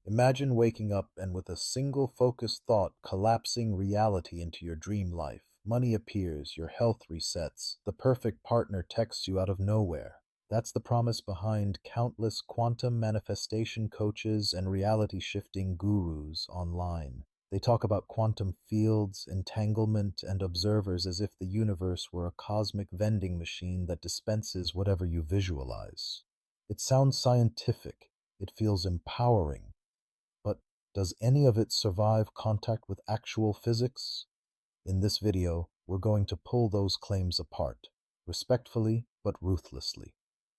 Imagine waking up and with a single focused thought collapsing reality into your dream life. Money appears, your health resets, the perfect partner texts you out of nowhere. That's the promise behind countless quantum manifestation coaches and reality shifting gurus online. They talk about quantum fields, entanglement, and observers as if the universe were a cosmic vending machine that dispenses whatever you visualize. It sounds scientific, it feels empowering, but does any of it survive contact with actual physics? In this video, we're going to pull those claims apart, respectfully but ruthlessly.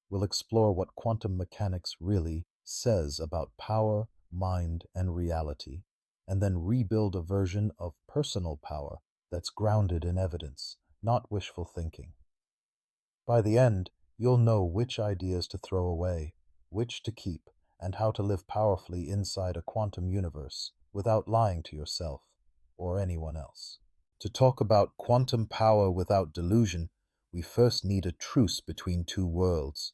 We'll explore what quantum mechanics really says about power, mind, and reality, and then rebuild a version of personal power that's grounded in evidence, not wishful thinking. By the end, you'll know which ideas to throw away, which to keep, and how to live powerfully inside a quantum universe without lying to yourself or anyone else. To talk about quantum power without delusion, we first need a truce between two worlds: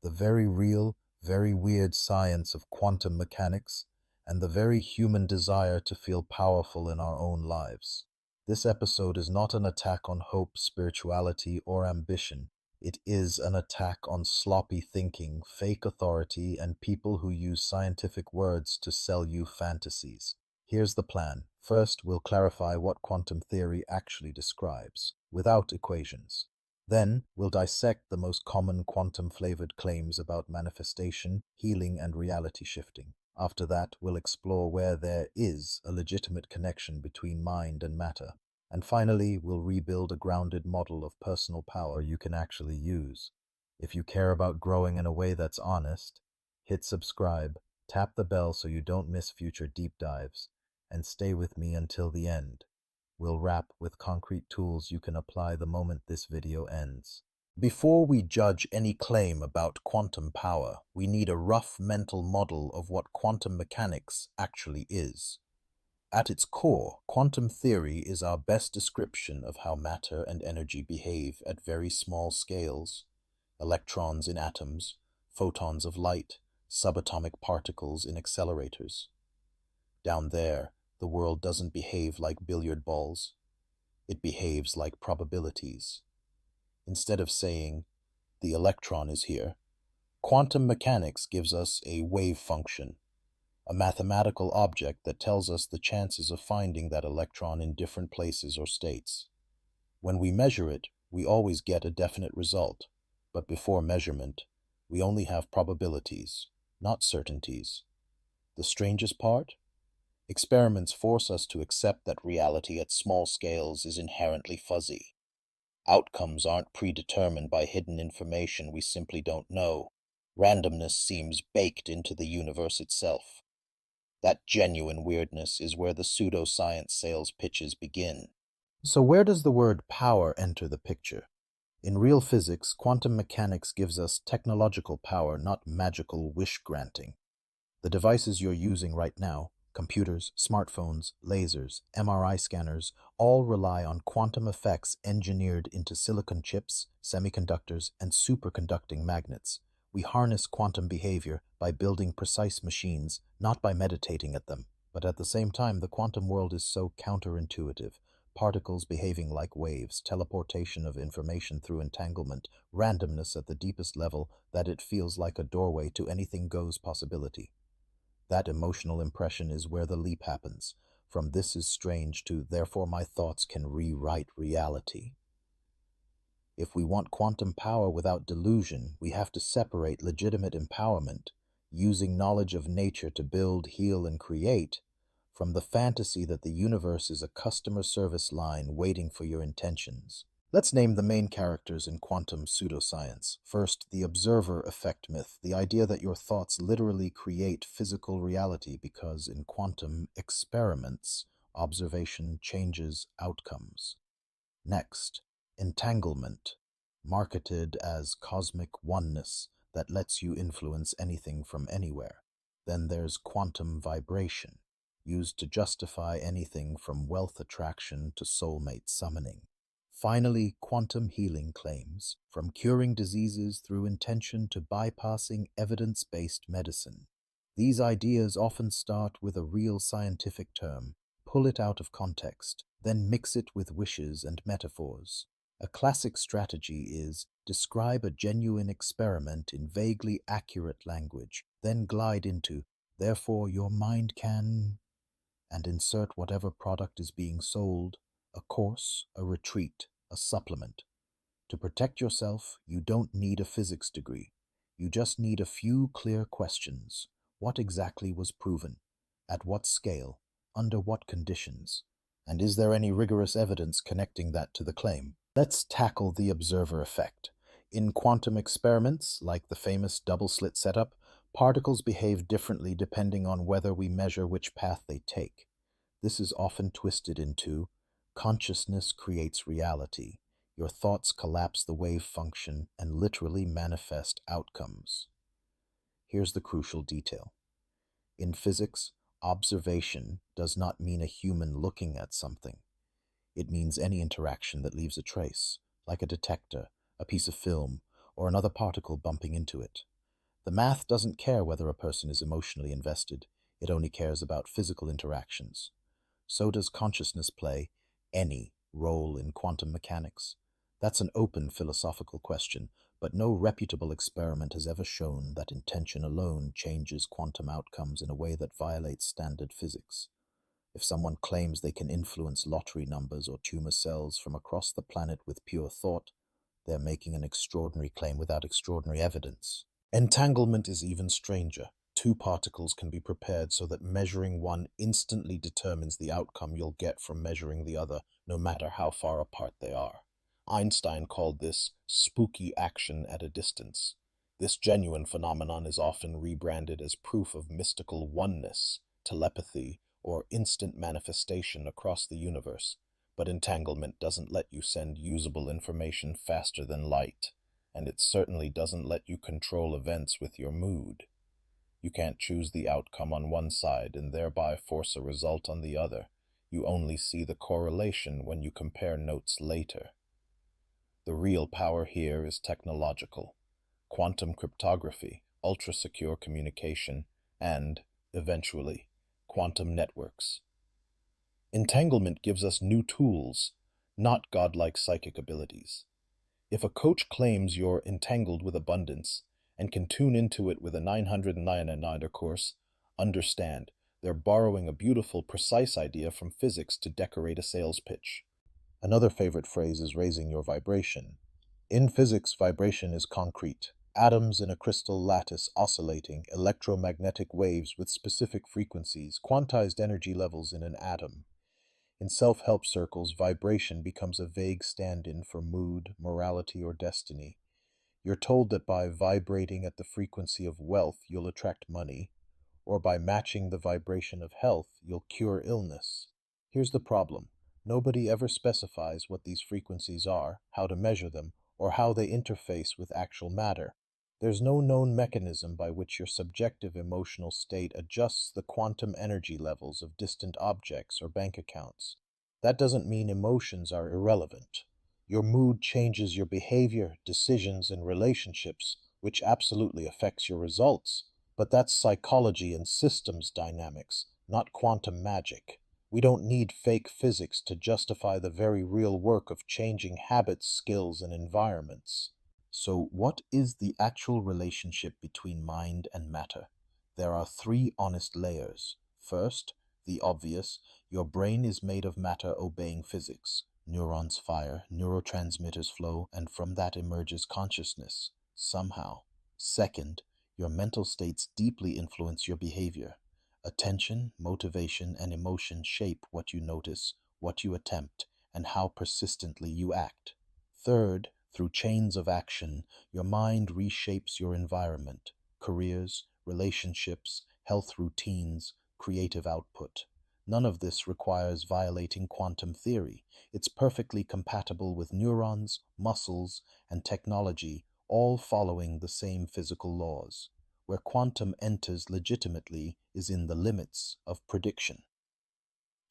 the very real, very weird science of quantum mechanics and the very human desire to feel powerful in our own lives. This episode is not an attack on hope, spirituality, or ambition. It is an attack on sloppy thinking, fake authority, and people who use scientific words to sell you fantasies. Here's the plan. First, we'll clarify what quantum theory actually describes, without equations. Then, we'll dissect the most common quantum-flavored claims about manifestation, healing, and reality shifting. After that, we'll explore where there is a legitimate connection between mind and matter. And finally, we'll rebuild a grounded model of personal power you can actually use. If you care about growing in a way that's honest, hit subscribe, tap the bell so you don't miss future deep dives, and stay with me until the end. We'll wrap with concrete tools you can apply the moment this video ends. Before we judge any claim about quantum power, we need a rough mental model of what quantum mechanics actually is. At its core, quantum theory is our best description of how matter and energy behave at very small scales: electrons in atoms, photons of light, subatomic particles in accelerators. Down there, the world doesn't behave like billiard balls. It behaves like probabilities. Instead of saying, the electron is here, quantum mechanics gives us a wave function, a mathematical object that tells us the chances of finding that electron in different places or states. When we measure it, we always get a definite result, but before measurement, we only have probabilities, not certainties. The strangest part? Experiments force us to accept that reality at small scales is inherently fuzzy. Outcomes aren't predetermined by hidden information we simply don't know. Randomness seems baked into the universe itself. That genuine weirdness is where the pseudoscience sales pitches begin. So where does the word power enter the picture? In real physics, quantum mechanics gives us technological power, not magical wish-granting. The devices you're using right now, computers, smartphones, lasers, MRI scanners, all rely on quantum effects engineered into silicon chips, semiconductors, and superconducting magnets. We harness quantum behavior by building precise machines, not by meditating at them. But at the same time, the quantum world is so counterintuitive. Particles behaving like waves, teleportation of information through entanglement, randomness at the deepest level that it feels like a doorway to anything goes possibility. That emotional impression is where the leap happens, from "this is strange" to "therefore my thoughts can rewrite reality." If we want quantum power without delusion, we have to separate legitimate empowerment, using knowledge of nature to build, heal, and create, from the fantasy that the universe is a customer service line waiting for your intentions. Let's name the main characters in quantum pseudoscience. First, the observer effect myth, the idea that your thoughts literally create physical reality because in quantum experiments, observation changes outcomes. Next, entanglement, marketed as cosmic oneness that lets you influence anything from anywhere. Then there's quantum vibration, used to justify anything from wealth attraction to soulmate summoning. Finally, quantum healing claims, from curing diseases through intention to bypassing evidence-based medicine. These ideas often start with a real scientific term, pull it out of context, then mix it with wishes and metaphors. A classic strategy is describe a genuine experiment in vaguely accurate language, then glide into, therefore your mind can, and insert whatever product is being sold, a course, a retreat, a supplement. To protect yourself, you don't need a physics degree. You just need a few clear questions. What exactly was proven? At what scale? Under what conditions? And is there any rigorous evidence connecting that to the claim? Let's tackle the observer effect. In quantum experiments, like the famous double-slit setup, particles behave differently depending on whether we measure which path they take. This is often twisted into consciousness creates reality. Your thoughts collapse the wave function and literally manifest outcomes. Here's the crucial detail. In physics, observation does not mean a human looking at something. It means any interaction that leaves a trace, like a detector, a piece of film, or another particle bumping into it. The math doesn't care whether a person is emotionally invested. It only cares about physical interactions. So does consciousness play any role in quantum mechanics? That's an open philosophical question, but no reputable experiment has ever shown that intention alone changes quantum outcomes in a way that violates standard physics. If someone claims they can influence lottery numbers or tumor cells from across the planet with pure thought, they're making an extraordinary claim without extraordinary evidence. Entanglement is even stranger. Two particles can be prepared so that measuring one instantly determines the outcome you'll get from measuring the other, no matter how far apart they are. Einstein called this spooky action at a distance. This genuine phenomenon is often rebranded as proof of mystical oneness, telepathy, or instant manifestation across the universe. But entanglement doesn't let you send usable information faster than light, and it certainly doesn't let you control events with your mood. You can't choose the outcome on one side and thereby force a result on the other. You only see the correlation when you compare notes later. The real power here is technological. Quantum cryptography, ultra-secure communication, and, eventually, quantum networks. Entanglement gives us new tools, not godlike psychic abilities. If a coach claims you're entangled with abundance and can tune into it with a 999 course, understand they're borrowing a beautiful, precise idea from physics to decorate a sales pitch. Another favorite phrase is raising your vibration. In physics, vibration is concrete. Atoms in a crystal lattice oscillating, electromagnetic waves with specific frequencies, quantized energy levels in an atom. In self-help circles, vibration becomes a vague stand-in for mood, morality, or destiny. You're told that by vibrating at the frequency of wealth, you'll attract money, or by matching the vibration of health, you'll cure illness. Here's the problem. Nobody ever specifies what these frequencies are, how to measure them, or how they interface with actual matter. There's no known mechanism by which your subjective emotional state adjusts the quantum energy levels of distant objects or bank accounts. That doesn't mean emotions are irrelevant. Your mood changes your behavior, decisions, and relationships, which absolutely affects your results. But that's psychology and systems dynamics, not quantum magic. We don't need fake physics to justify the very real work of changing habits, skills, and environments. So, what is the actual relationship between mind and matter? There are three honest layers. First, the obvious, your brain is made of matter obeying physics. Neurons fire, neurotransmitters flow, and from that emerges consciousness, somehow. Second, your mental states deeply influence your behavior. Attention, motivation, and emotion shape what you notice, what you attempt, and how persistently you act. Third, through chains of action, your mind reshapes your environment, careers, relationships, health routines, creative output. None of this requires violating quantum theory. It's perfectly compatible with neurons, muscles, and technology, all following the same physical laws. Where quantum enters legitimately is in the limits of prediction.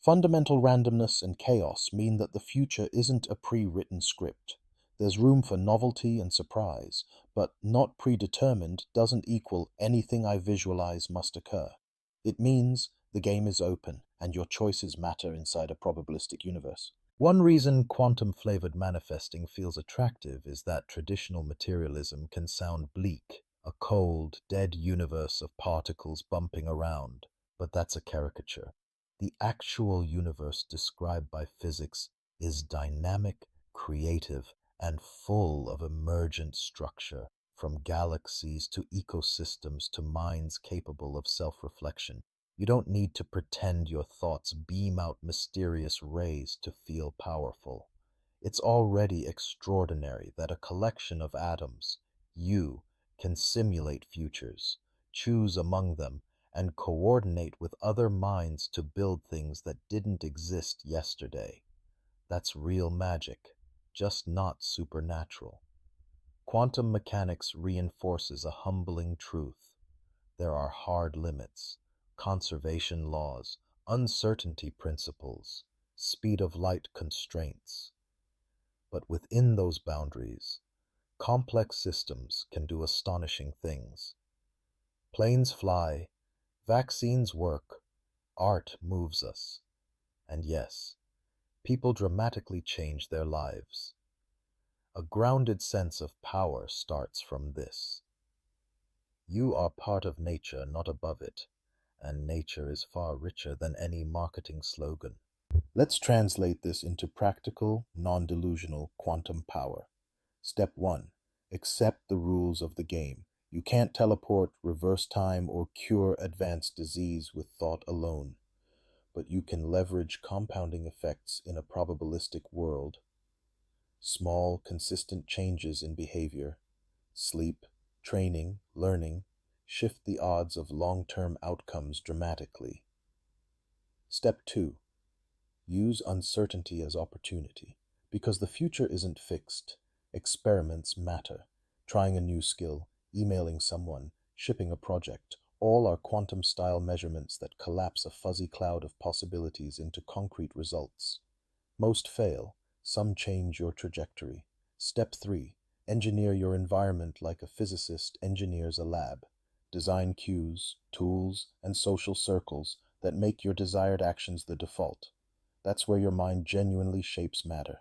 Fundamental randomness and chaos mean that the future isn't a pre-written script. There's room for novelty and surprise, but not predetermined doesn't equal anything I visualize must occur. It means the game is open and your choices matter inside a probabilistic universe. One reason quantum-flavored manifesting feels attractive is that traditional materialism can sound bleak, a cold, dead universe of particles bumping around. But that's a caricature. The actual universe described by physics is dynamic, creative, and full of emergent structure, from galaxies to ecosystems to minds capable of self-reflection. You don't need to pretend your thoughts beam out mysterious rays to feel powerful. It's already extraordinary that a collection of atoms, you, can simulate futures, choose among them, and coordinate with other minds to build things that didn't exist yesterday. That's real magic, just not supernatural. Quantum mechanics reinforces a humbling truth. There are hard limits, conservation laws, uncertainty principles, speed of light constraints. But within those boundaries, complex systems can do astonishing things. Planes fly, vaccines work, art moves us, and yes, people dramatically change their lives. A grounded sense of power starts from this. You are part of nature, not above it, and nature is far richer than any marketing slogan. Let's translate this into practical, non-delusional quantum power. Step 1. Accept the rules of the game. You can't teleport, reverse time, or cure advanced disease with thought alone, but you can leverage compounding effects in a probabilistic world. Small, consistent changes in behavior, sleep, training, learning, shift the odds of long-term outcomes dramatically. Step 2. Use uncertainty as opportunity. Because the future isn't fixed, experiments matter. Trying a new skill, emailing someone, shipping a project, all are quantum-style measurements that collapse a fuzzy cloud of possibilities into concrete results. Most fail, some change your trajectory. Step 3. Engineer your environment like a physicist engineers a lab. Design cues, tools, and social circles that make your desired actions the default. That's where your mind genuinely shapes matter.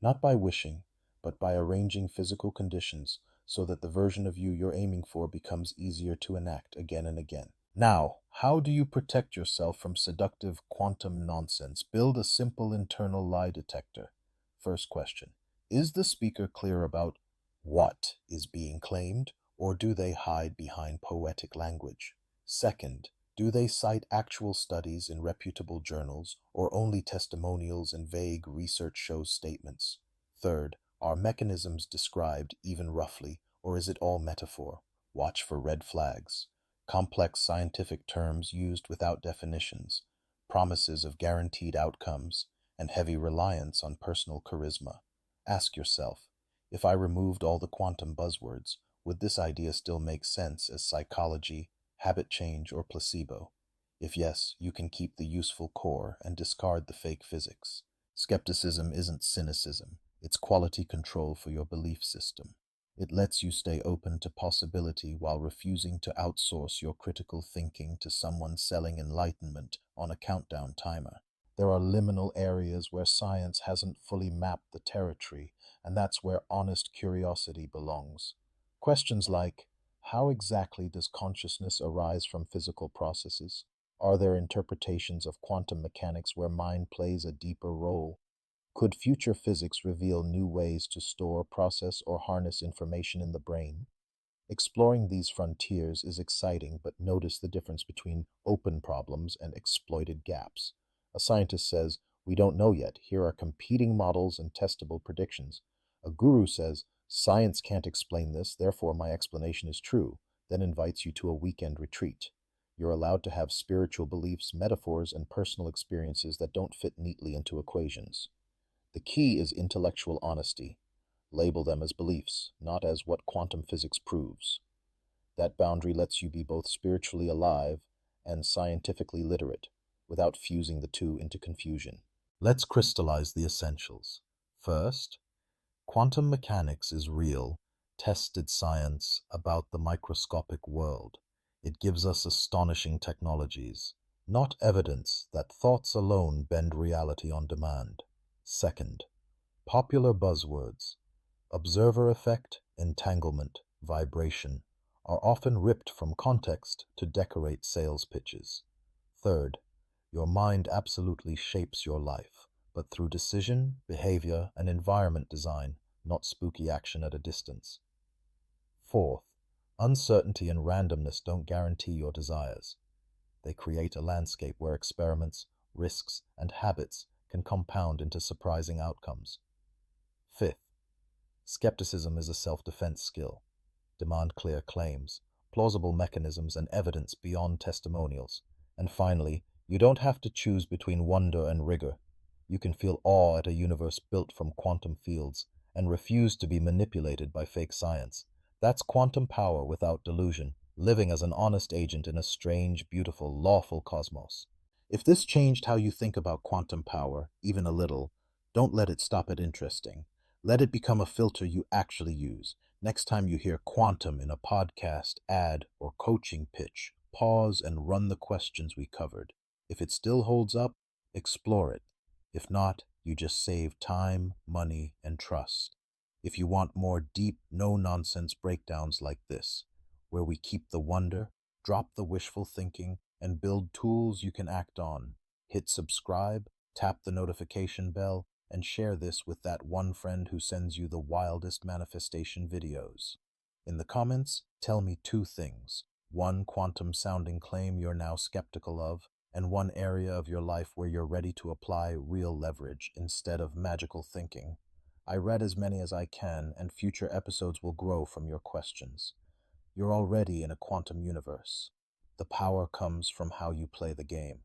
Not by wishing, but by arranging physical conditions so that the version of you you're aiming for becomes easier to enact again and again. Now, how do you protect yourself from seductive quantum nonsense? Build a simple internal lie detector. First question. Is the speaker clear about what is being claimed, or do they hide behind poetic language? Second, do they cite actual studies in reputable journals, or only testimonials and vague research shows statements? Third, are mechanisms described even roughly, or is it all metaphor? Watch for red flags. Complex scientific terms used without definitions, promises of guaranteed outcomes, and heavy reliance on personal charisma. Ask yourself, if I removed all the quantum buzzwords, would this idea still make sense as psychology, habit change, or placebo? If yes, you can keep the useful core and discard the fake physics. Skepticism isn't cynicism, it's quality control for your belief system. It lets you stay open to possibility while refusing to outsource your critical thinking to someone selling enlightenment on a countdown timer. There are liminal areas where science hasn't fully mapped the territory, and that's where honest curiosity belongs. Questions like, how exactly does consciousness arise from physical processes? Are there interpretations of quantum mechanics where mind plays a deeper role? Could future physics reveal new ways to store, process, or harness information in the brain? Exploring these frontiers is exciting, but notice the difference between open problems and exploited gaps. A scientist says, "We don't know yet. Here are competing models and testable predictions." A guru says, "Science can't explain this, therefore my explanation is true," then invites you to a weekend retreat. You're allowed to have spiritual beliefs, metaphors, and personal experiences that don't fit neatly into equations. The key is intellectual honesty. Label them as beliefs, not as what quantum physics proves. That boundary lets you be both spiritually alive and scientifically literate, without fusing the two into confusion. Let's crystallize the essentials. First, Quantum mechanics is real, tested science about the microscopic world. It gives us astonishing technologies, not evidence that thoughts alone bend reality on demand. Second, popular buzzwords, observer effect, entanglement, vibration, are often ripped from context to decorate sales pitches. Third, your mind absolutely shapes your life, but through decision, behavior, and environment design, not spooky action at a distance. Fourth, uncertainty and randomness don't guarantee your desires. They create a landscape where experiments, risks, and habits can compound into surprising outcomes. Fifth, skepticism is a self-defense skill. Demand clear claims, plausible mechanisms, and evidence beyond testimonials. And finally, you don't have to choose between wonder and rigor. You can feel awe at a universe built from quantum fields and refuse to be manipulated by fake science. That's quantum power without delusion, living as an honest agent in a strange, beautiful, lawful cosmos. If this changed how you think about quantum power, even a little, don't let it stop at interesting. Let it become a filter you actually use. Next time you hear quantum in a podcast, ad, or coaching pitch, pause and run the questions we covered. If it still holds up, explore it. If not, you just save time, money, and trust. If you want more deep, no-nonsense breakdowns like this, where we keep the wonder, drop the wishful thinking, and build tools you can act on, hit subscribe, tap the notification bell, and share this with that one friend who sends you the wildest manifestation videos. In the comments, tell me two things. One quantum-sounding claim you're now skeptical of, and one area of your life where you're ready to apply real leverage instead of magical thinking. I read as many as I can, and future episodes will grow from your questions. You're already in a quantum universe. The power comes from how you play the game.